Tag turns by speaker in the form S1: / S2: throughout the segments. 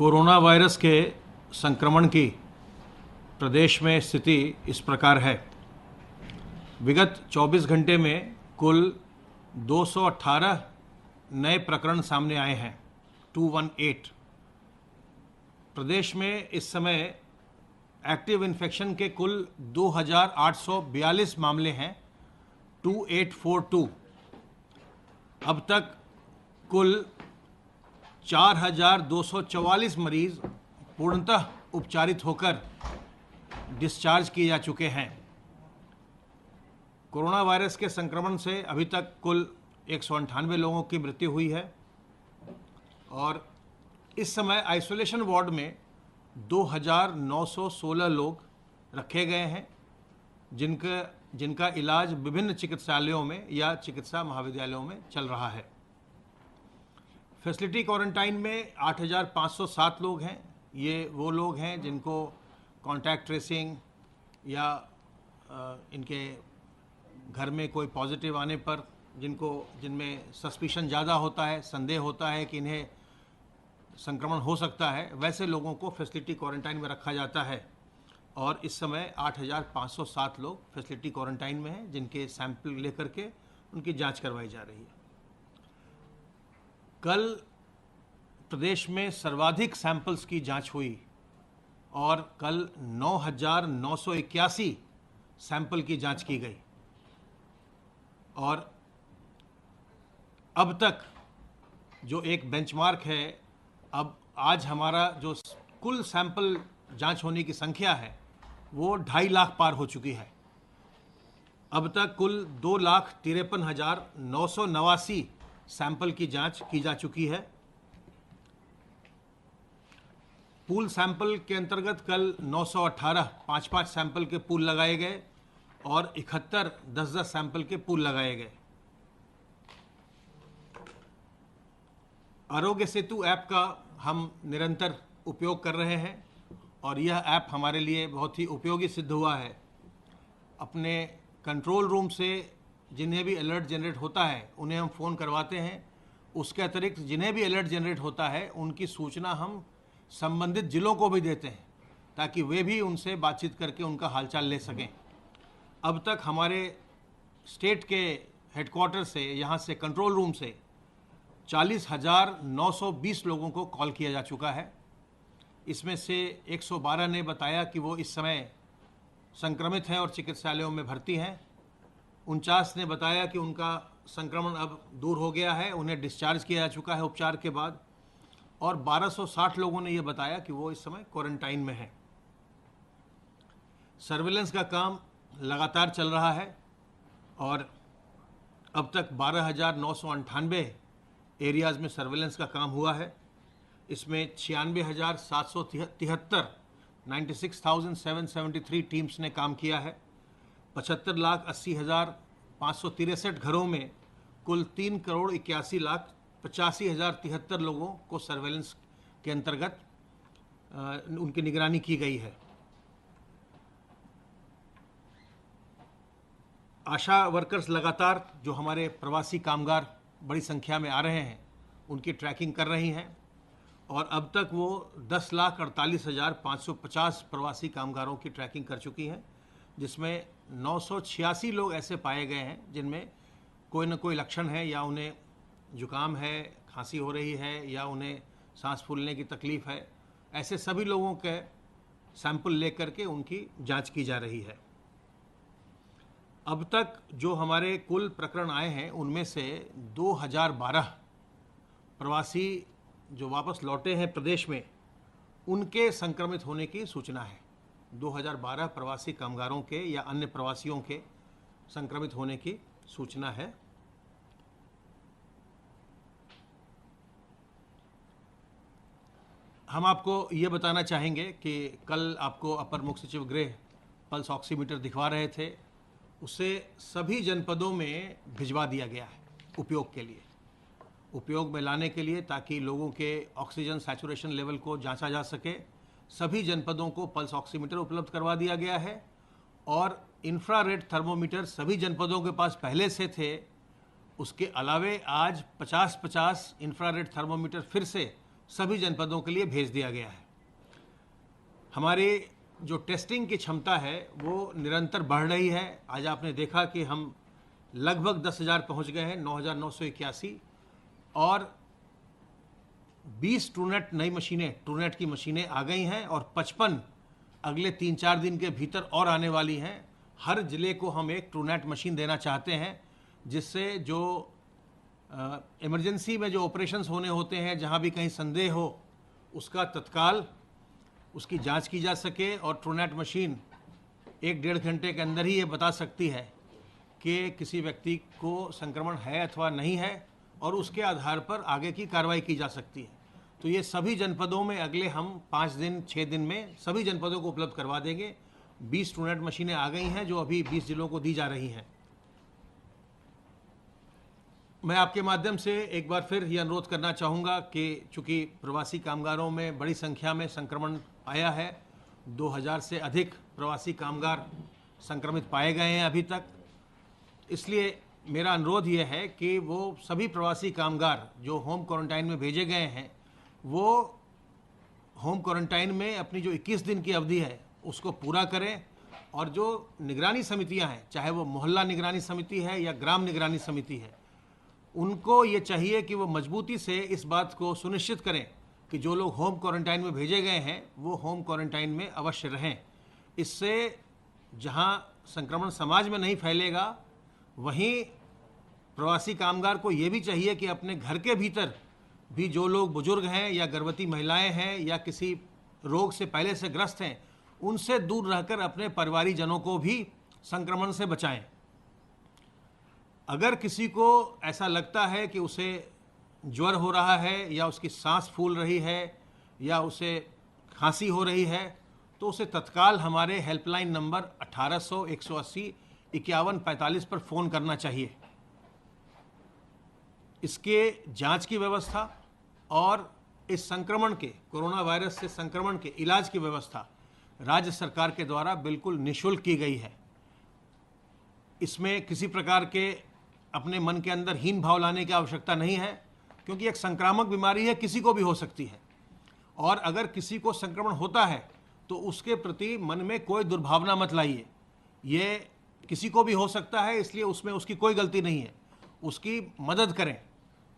S1: Corona virus के संक्रमण की प्रदेश में स्थिति इस प्रकार है। विगत 24 घंटे में कुल 218 नए प्रकरण सामने आए हैं, 218। प्रदेश में इस समय एक्टिव इन्फेक्शन के कुल 2842 मामले हैं, 2842। अब तक कुल 4244 मरीज पूर्णतः उपचारित होकर डिस्चार्ज किए जा चुके हैं। कोरोना वायरस के संक्रमण से अभी तक कुल 198 लोगों की मृत्यु हुई है और इस समय आइसोलेशन वार्ड में 2916 लोग रखे गए हैं, जिनका इलाज विभिन्न चिकित्सालयों में या चिकित्सा महाविद्यालयों में चल रहा है। फैसिलिटी क्वारंटाइन में 8507 लोग हैं। ये वो लोग हैं जिनको कॉन्टैक्ट ट्रेसिंग या इनके घर में कोई पॉजिटिव आने पर जिनमें सस्पिशन ज़्यादा होता है, संदेह होता है कि इन्हें संक्रमण हो सकता है, वैसे लोगों को फैसिलिटी क्वारंटाइन में रखा जाता है। और इस समय 8507 लोग फैसिलिटी क्वारंटाइन में हैं, जिनके सैंपल लेकर के उनकी जांच करवाई जा रही है। कल प्रदेश में सर्वाधिक सैंपल्स की जांच हुई और कल 9981 सैंपल की जांच की गई और अब तक जो एक बेंचमार्क है, अब आज हमारा जो कुल सैंपल जांच होने की संख्या है वो 2.5 लाख पार हो चुकी है। अब तक कुल 2,53,989 सैंपल की जांच की जा चुकी है। पूल सैंपल के अंतर्गत कल 918 5-5 सैंपल के पूल लगाए गए और 71 10-10 सैंपल के पूल लगाए गए। आरोग्य सेतु ऐप का हम निरंतर उपयोग कर रहे हैं और यह ऐप हमारे लिए बहुत ही उपयोगी सिद्ध हुआ है। अपने कंट्रोल रूम से जिन्हें भी अलर्ट जनरेट होता है उन्हें हम फ़ोन करवाते हैं। उसके अतिरिक्त जिन्हें भी अलर्ट जनरेट होता है उनकी सूचना हम संबंधित ज़िलों को भी देते हैं ताकि वे भी उनसे बातचीत करके उनका हालचाल ले सकें। अब तक हमारे स्टेट के हेडक्वार्टर से, यहाँ से कंट्रोल रूम से 40,920 लोगों को कॉल किया जा चुका है। इसमें से 112 ने बताया कि वो इस समय संक्रमित हैं और चिकित्सालयों में भर्ती हैं। 49 ने बताया कि उनका संक्रमण अब दूर हो गया है, उन्हें डिस्चार्ज किया जा चुका है उपचार के बाद, और 1260 लोगों ने यह बताया कि वो इस समय क्वारंटाइन में हैं। सर्विलेंस का काम लगातार चल रहा है और अब तक 12,998 एरियाज़ में सर्विलेंस का काम हुआ है। इसमें 96,773 96,773 टीम्स ने काम किया है। 75,80,563 घरों में कुल 3,81,85,073 लोगों को सर्वेलेंस के अंतर्गत उनकी निगरानी की गई है। आशा वर्कर्स लगातार, जो हमारे प्रवासी कामगार बड़ी संख्या में आ रहे हैं, उनकी ट्रैकिंग कर रही हैं और अब तक वो 10,48,550 प्रवासी कामगारों की ट्रैकिंग कर चुकी हैं, जिसमें 986 लोग ऐसे पाए गए हैं जिनमें कोई न कोई लक्षण है, या उन्हें जुकाम है, खांसी हो रही है, या उन्हें सांस फूलने की तकलीफ़ है। ऐसे सभी लोगों के सैंपल लेकर के उनकी जांच की जा रही है। अब तक जो हमारे कुल प्रकरण आए हैं उनमें से 2012 प्रवासी जो वापस लौटे हैं प्रदेश में, उनके संक्रमित होने की सूचना है। 2012 प्रवासी कामगारों के या अन्य प्रवासियों के संक्रमित होने की सूचना है। हम आपको ये बताना चाहेंगे कि कल आपको अपर मुख्य सचिव गृह पल्स ऑक्सीमीटर दिखवा रहे थे, उसे सभी जनपदों में भिजवा दिया गया है उपयोग के लिए, उपयोग में लाने के लिए, ताकि लोगों के ऑक्सीजन सैचुरेशन लेवल को जांचा जा सके। सभी जनपदों को पल्स ऑक्सीमीटर उपलब्ध करवा दिया गया है और इंफ्रारेड थर्मोमीटर सभी जनपदों के पास पहले से थे। उसके अलावे आज 50-50 इंफ्रारेड थर्मोमीटर फिर से सभी जनपदों के लिए भेज दिया गया है। हमारे जो टेस्टिंग की क्षमता है वो निरंतर बढ़ रही है। आज आपने देखा कि हम लगभग 10,000 पहुंच गए हैं, 9,981, और 20 ट्रूनेट नई मशीनें, ट्रूनेट की मशीनें आ गई हैं और 55 अगले 3-4 दिन के भीतर और आने वाली हैं। हर ज़िले को हम एक ट्रूनेट मशीन देना चाहते हैं, जिससे जो इमरजेंसी में जो ऑपरेशंस होने होते हैं, जहां भी कहीं संदेह हो, उसका तत्काल उसकी जांच की जा सके। और ट्रूनेट मशीन 1-1.5 घंटे के अंदर ही ये बता सकती है कि किसी व्यक्ति को संक्रमण है अथवा नहीं है, और उसके आधार पर आगे की कार्रवाई की जा सकती है। तो ये सभी जनपदों में अगले हम 5 दिन 6 दिन में सभी जनपदों को उपलब्ध करवा देंगे। 20 ट्रूनेट मशीनें आ गई हैं जो अभी 20 जिलों को दी जा रही हैं। मैं आपके माध्यम से एक बार फिर ये अनुरोध करना चाहूँगा कि चूँकि प्रवासी कामगारों में बड़ी संख्या में संक्रमण आया है, 2000 से अधिक प्रवासी कामगार संक्रमित पाए गए हैं अभी तक, इसलिए मेरा अनुरोध ये है कि वो सभी प्रवासी कामगार जो होम क्वारंटाइन में भेजे गए हैं, वो होम क्वारंटाइन में अपनी जो 21 दिन की अवधि है उसको पूरा करें। और जो निगरानी समितियां हैं, चाहे वो मोहल्ला निगरानी समिति है या ग्राम निगरानी समिति है, उनको ये चाहिए कि वो मजबूती से इस बात को सुनिश्चित करें कि जो लोग होम क्वारंटाइन में भेजे गए हैं वो होम क्वारंटाइन में अवश्य रहें। इससे जहां संक्रमण समाज में नहीं फैलेगा, वहीं प्रवासी कामगार को ये भी चाहिए कि अपने घर के भीतर भी जो लोग बुजुर्ग हैं या गर्भवती महिलाएं हैं या किसी रोग से पहले से ग्रस्त हैं, उनसे दूर रहकर अपने परिवारीजनों को भी संक्रमण से बचाएं। अगर किसी को ऐसा लगता है कि उसे ज्वर हो रहा है या उसकी सांस फूल रही है या उसे खांसी हो रही है, तो उसे तत्काल हमारे हेल्पलाइन नंबर 1800 180 5145 पर फ़ोन करना चाहिए। इसके जांच की व्यवस्था और इस संक्रमण के, कोरोना वायरस से संक्रमण के इलाज की व्यवस्था राज्य सरकार के द्वारा बिल्कुल निःशुल्क की गई है। इसमें किसी प्रकार के अपने मन के अंदर हीन भाव लाने की आवश्यकता नहीं है, क्योंकि एक संक्रामक बीमारी है, किसी को भी हो सकती है। और अगर किसी को संक्रमण होता है तो उसके प्रति मन में कोई दुर्भावना मत लाइए। ये किसी को भी हो सकता है, इसलिए उसमें उसकी कोई गलती नहीं है। उसकी मदद करें,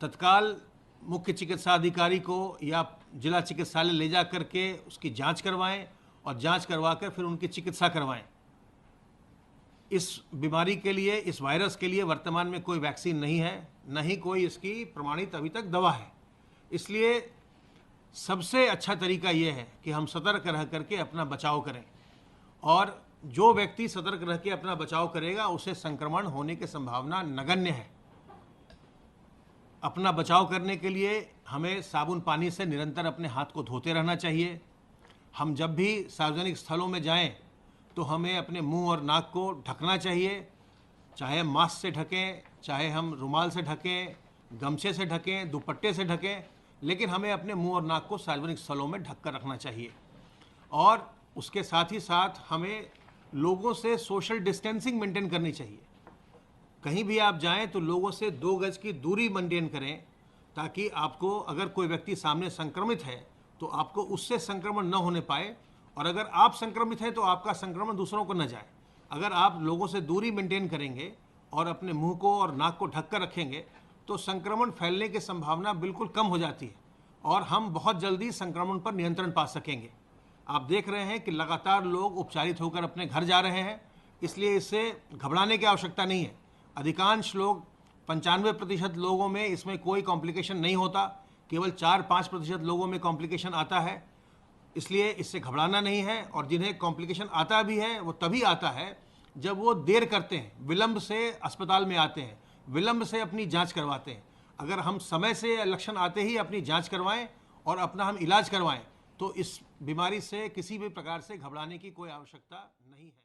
S1: तत्काल मुख्य चिकित्सा अधिकारी को या जिला चिकित्सालय ले जा करके उसकी जांच करवाएं और जांच करवा कर फिर उनकी चिकित्सा करवाएं। इस बीमारी के लिए, इस वायरस के लिए वर्तमान में कोई वैक्सीन नहीं है, न ही कोई इसकी प्रमाणित अभी तक दवा है। इसलिए सबसे अच्छा तरीका ये है कि हम सतर्क रह करके अपना बचाव करें, और जो व्यक्ति सतर्क रह के अपना बचाव करेगा उसे संक्रमण होने की संभावना नगण्य है। अपना बचाव करने के लिए हमें साबुन पानी से निरंतर अपने हाथ को धोते रहना चाहिए। हम जब भी सार्वजनिक स्थलों में जाएं तो हमें अपने मुंह और नाक को ढकना चाहिए, चाहे हम मास्क से ढकें, चाहे हम रुमाल से ढकें, गमछे से ढकें, दुपट्टे से ढकें, लेकिन हमें अपने मुंह और नाक को सार्वजनिक स्थलों में ढक कर रखना चाहिए। और उसके साथ ही साथ हमें लोगों से सोशल डिस्टेंसिंग मेंटेन करनी चाहिए। कहीं भी आप जाएं तो लोगों से 2 गज की दूरी मेंटेन करें, ताकि आपको अगर कोई व्यक्ति सामने संक्रमित है तो आपको उससे संक्रमण न होने पाए, और अगर आप संक्रमित हैं तो आपका संक्रमण दूसरों को न जाए। अगर आप लोगों से दूरी मेंटेन करेंगे और अपने मुंह को और नाक को ढक कर रखेंगे तो संक्रमण फैलने की संभावना बिल्कुल कम हो जाती है और हम बहुत जल्दी संक्रमण पर नियंत्रण पा सकेंगे। आप देख रहे हैं कि लगातार लोग उपचारित होकर अपने घर जा रहे हैं, इसलिए इससे घबराने की आवश्यकता नहीं है। अधिकांश लोग, 95% लोगों में इसमें कोई कॉम्प्लिकेशन नहीं होता, केवल 4-5% लोगों में कॉम्प्लिकेशन आता है। इसलिए इससे घबराना नहीं है। और जिन्हें कॉम्प्लिकेशन आता भी है वो तभी आता है जब वो देर करते हैं, विलंब से अस्पताल में आते हैं, विलंब से अपनी जांच करवाते हैं। अगर हम समय से लक्षण आते ही अपनी जांच करवाएं और अपना हम इलाज करवाएं तो इस बीमारी से किसी भी प्रकार से घबराने की कोई आवश्यकता नहीं है।